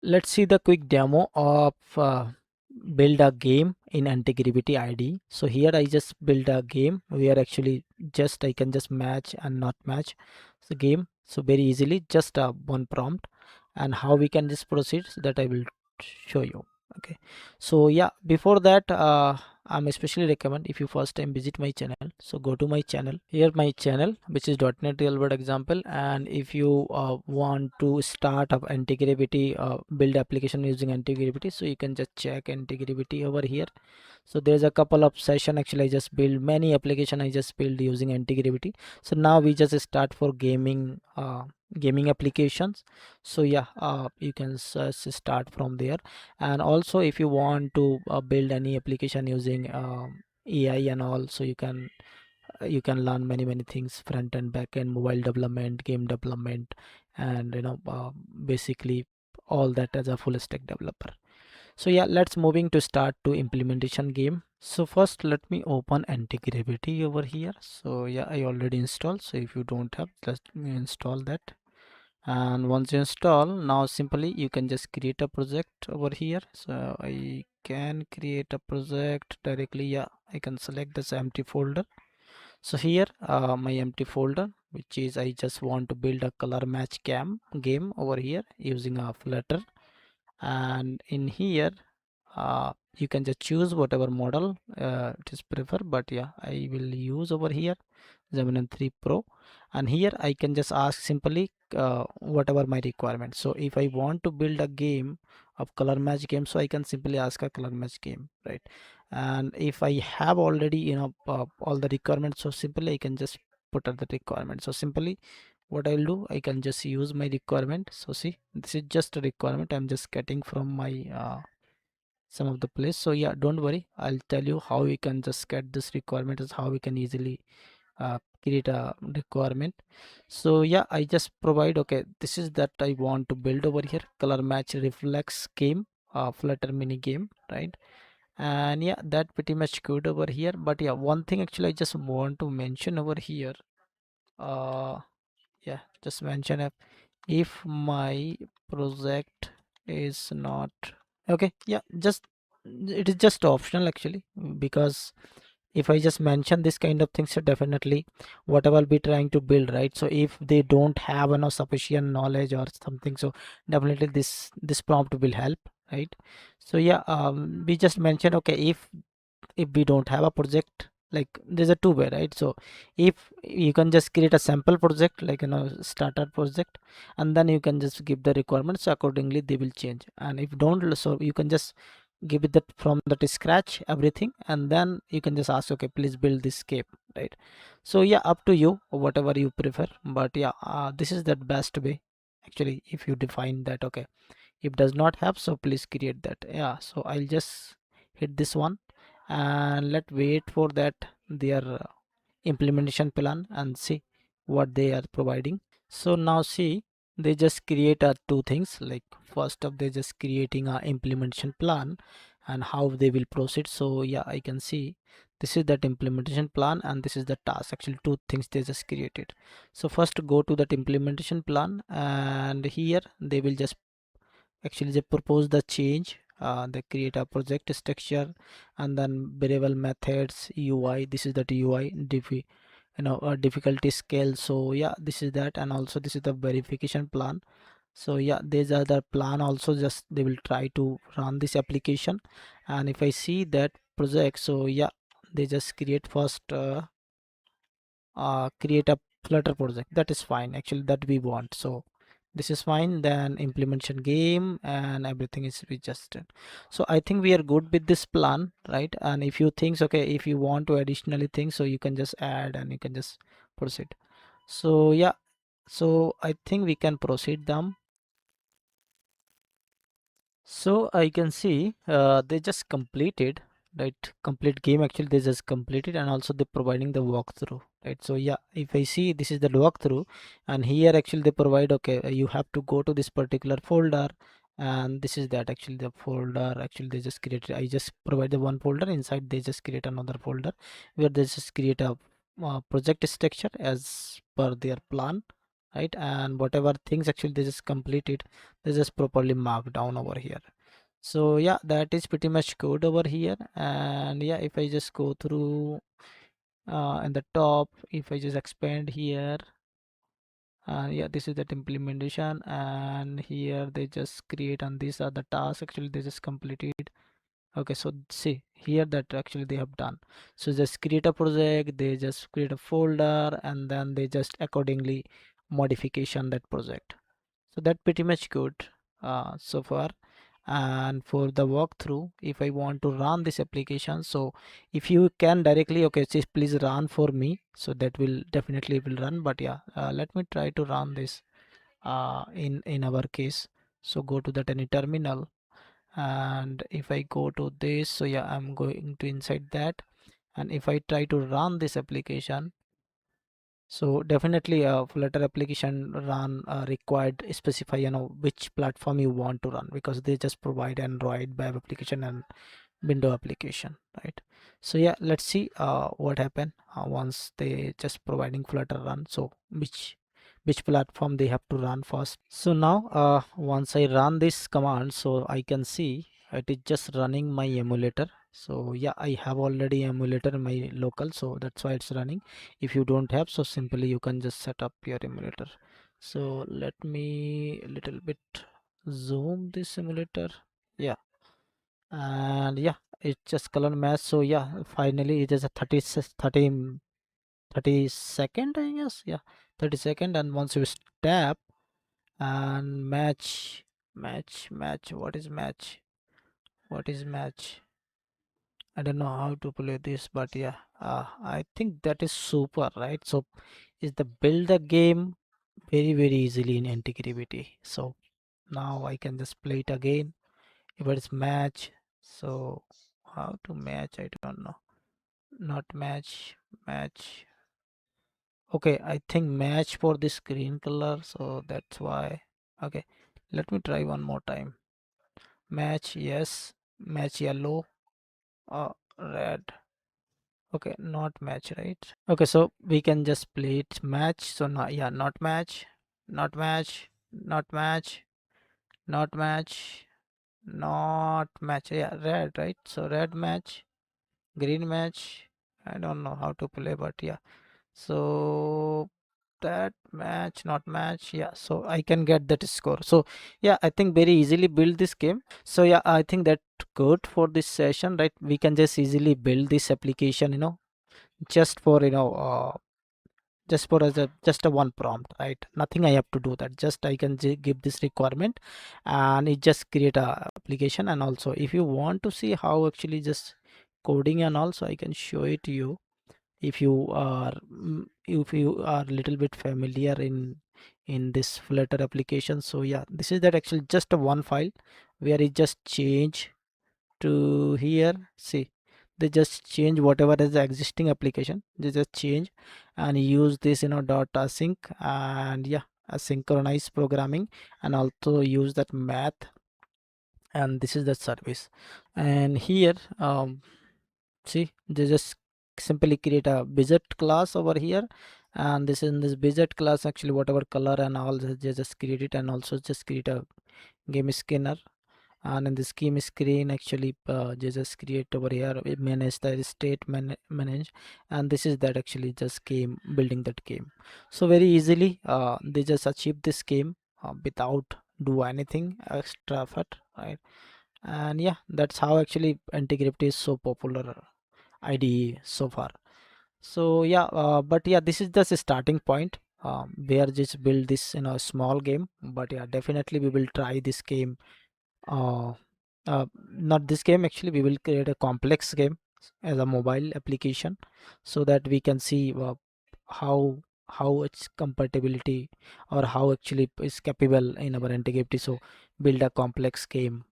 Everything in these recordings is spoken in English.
Let's see the quick demo of build a game in Antigravity IDE. So here I just build a game where actually just I can just match and not match the game. So very easily, just one prompt, and how we can just proceed, so that I will show you. Okay, so yeah, before that, I'm especially recommend, if you first time visit my channel, so go to my channel. Here my channel, which is .NET Real World Example, and if you want to start up Antigravity, build application using Antigravity, so you can just check Antigravity over here. So there's a couple of session, actually I just build many application, I just build using Antigravity. So now we just start for gaming applications. So yeah, you can start from there. And also if you want to build any application using AI and all, so you can learn many things: front end, back end, mobile development, game development, and basically all that as a full stack developer. So yeah, let's moving to start to implementation game. So first let me open Antigravity over here. So yeah, I already installed, so if you don't have, let me install that. And once you install, now simply you can just create a project over here. So I can create a project directly. Yeah, I can select this empty folder. So here my empty folder, which is I just want to build a color match game over here using a Flutter. And in here you can just choose whatever model it is prefer, but yeah, I will use over here Gemini 3 Pro. And here I can just ask simply whatever my requirement. So if I want to build a game of color match game, so I can simply ask a color match game, right? And if I have already all the requirements, so simply I can just put at the requirement. So simply what I'll do, I can just use my requirement. So see, this is just a requirement I'm just getting from my some of the place. So yeah, don't worry, I'll tell you how we can just get this requirement, is how we can easily create a requirement. So yeah, I just provide, okay, this is that I want to build over here, color match reflex game, Flutter mini game, right? And yeah, that pretty much good over here. But yeah, one thing actually I just want to mention over here, uh yeah, just mention if my project is not okay, yeah, just it is just optional actually, because if I just mention this kind of things, so definitely whatever I'll be trying to build, right? So if they don't have sufficient knowledge or something, so definitely this prompt will help, right? So yeah, we just mentioned, okay, if we don't have a project, like there's a two way, right? So if you can just create a sample project, like starter project, and then you can just give the requirements, accordingly they will change. And if don't, so you can just give it that from that scratch everything, and then you can just ask, okay, please build this scape, right? So yeah, up to you, whatever you prefer. But yeah, this is the best way actually, if you define that, okay, if does not have, so please create that. Yeah, so I'll just hit this one, and let wait for that their implementation plan and see what they are providing. So now see, they just create two things, like first up they just creating a implementation plan and how they will proceed. So yeah, I can see this is that implementation plan and this is the task, actually two things they just created. So first go to that implementation plan, and here they will just actually they propose the change, they create a project structure, and then variable methods, UI, this is that UI difficulty scale. So yeah, this is that, and also this is the verification plan. So yeah, these are the plan also, just they will try to run this application. And if I see that project, so yeah, they just create first create a Flutter project, that is fine actually, that we want. So this is fine, then implementation game and everything is adjusted. So I think we are good with this plan, right? And if you think, okay, if you want to additionally think, so you can just add and you can just proceed. So yeah, so I think we can proceed them. So I can see they just completed, right? Complete game, actually they just completed, and also they're providing the walkthrough, right? So yeah, if I see, this is the walkthrough, and here actually they provide, okay, you have to go to this particular folder, and this is that actually the folder actually they just created. I just provide the one folder, inside they just create another folder where they just create a project structure as per their plan. right? And whatever things actually they just completed, they just properly marked down over here. So yeah, that is pretty much good over here. And yeah, if I just go through in the top, if I just expand here, yeah, this is that implementation, and here they just create, and these are the tasks actually they just completed. Okay, so see here that actually they have done. So just create a project, they just create a folder, and then they just accordingly modification that project. So that pretty much good so far. And for the walkthrough, if I want to run this application, so if you can directly, okay, just please run for me, so that will definitely will run. But yeah, let me try to run this in our case. So go to that any terminal, and if I go to this, so yeah, I'm going to inside that, and if I try to run this application, so definitely a Flutter application run required specify which platform you want to run, because they just provide Android web application and window application, right? So yeah, let's see what happen once they just providing Flutter run. So which platform they have to run first. So now once I run this command, so I can see it is just running my emulator. So yeah, I have already emulator in my local, so that's why it's running. If you don't have, so simply you can just set up your emulator. So let me a little bit zoom this emulator. Yeah, and yeah, it's just color match. So yeah, finally it is a 30 second, I guess. Yeah, 30 second. And once you tap and match, what is match, what is match, I don't know how to play this, but yeah, I think that is super, right? So is the build the game very easily in Antigravity. So now I can just play it again. If it's match, so how to match, I don't know. Not match, match. Okay, I think match for this green color, so that's why. Okay, let me try one more time. Match, yes. Match yellow, red. Okay, not match, right? Okay, so we can just play it match. So now, yeah, not match, not match, not match, not match, not match. Yeah, red, right? So red match, green match. I don't know how to play, but yeah. So that match, not match. Yeah, so I can get that score. So yeah, I think very easily build this game. So yeah, I think that good for this session, right? We can just easily build this application, just for just for as a just a one prompt, right? Nothing I have to do that, just I can give this requirement and it just create a application. And also if you want to see how actually just coding, and also I can show it to you if you are if you are little bit familiar in this Flutter application. So yeah, this is that actually just a one file where it just change to here. See, they just change whatever is the existing application, they just change and use this dot async, and yeah, asynchronous programming, and also use that math, and this is the service. And here see, they just simply create a widget class over here, and this in this widget class actually whatever color and all they just create it, and also just create a game scanner. And in the scheme screen actually just create over here, we manage the state manage, and this is that actually just game building that game. So very easily they just achieve this game without do anything extra effort, right? And yeah, that's how actually Antigravity is so popular IDE so far. So yeah, but yeah, this is just a starting point. We are just build this in a small game, but yeah, definitely we will try this game. uh, Not this game, actually we will create a complex game as a mobile application, so that we can see how how its compatibility or how actually is capable in our integrity. So build a complex game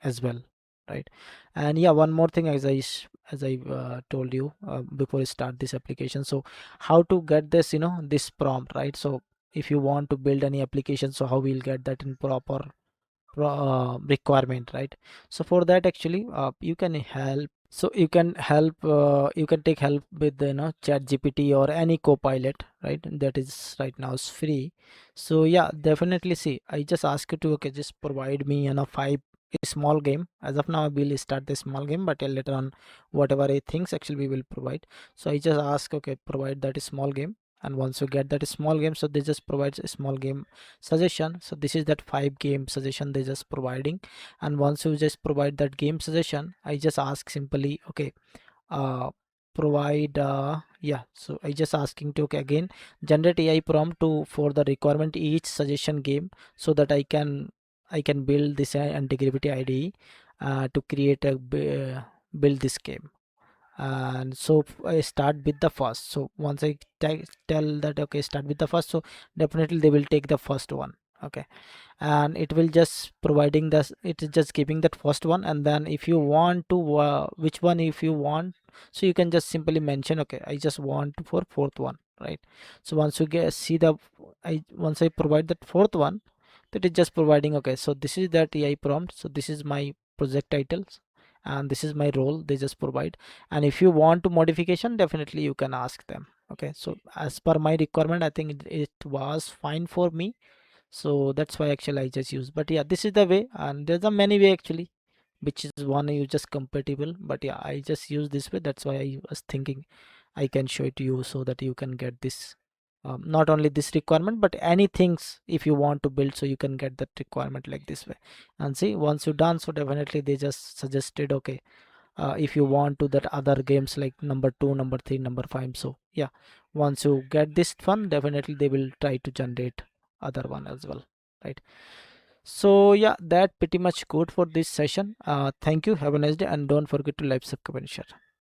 as well, right? And yeah, one more thing, as I told you before I start this application, so how to get this this prompt, right? So if you want to build any application, so how we'll get that in proper requirement, right? So for that actually you can help So you can take help with chat gpt or any copilot, right? That is right now is free. So yeah, definitely. See, I just ask you to, okay, just provide me five small game. As of now I will start the small game, but later on whatever I thinks actually we will provide. So I just ask, okay, provide that small game. And once you get that small game, so they just provides a small game suggestion. So this is that five game suggestion they just providing. And once you just provide that game suggestion, I just ask simply, okay, uh provide yeah, so I just asking to, okay, again, generate AI prompt to for the requirement each suggestion game, so that I can build this anti-gravity IDE to create a build this game. And so I start with the first. So once I tell that, okay, start with the first, so definitely they will take the first one. Okay, and it will just providing this, it is just giving that first one. And then if you want to which one if you want, so you can just simply mention, okay, I just want for fourth one, right? So once you get see the once I provide that fourth one, that is just providing, okay, so this is that AI prompt, so this is my project titles and this is my role, they just provide. And if you want to modification, definitely you can ask them. Okay, so as per my requirement, I think it was fine for me. So that's why actually I just use. But yeah, this is the way, and there's a many way actually, which is one you just compatible. But yeah, I just use this way. That's why I was thinking I can show it to you so that you can get this, not only this requirement but any things if you want to build, so you can get that requirement like this way. And see, once you're done, so definitely they just suggested, okay, if you want to that other games like number 2, number 3, number 5. So yeah, once you get this one, definitely they will try to generate other one as well, right? So yeah, that pretty much good for this session. Thank you, have a nice day, and don't forget to like, subscribe and share.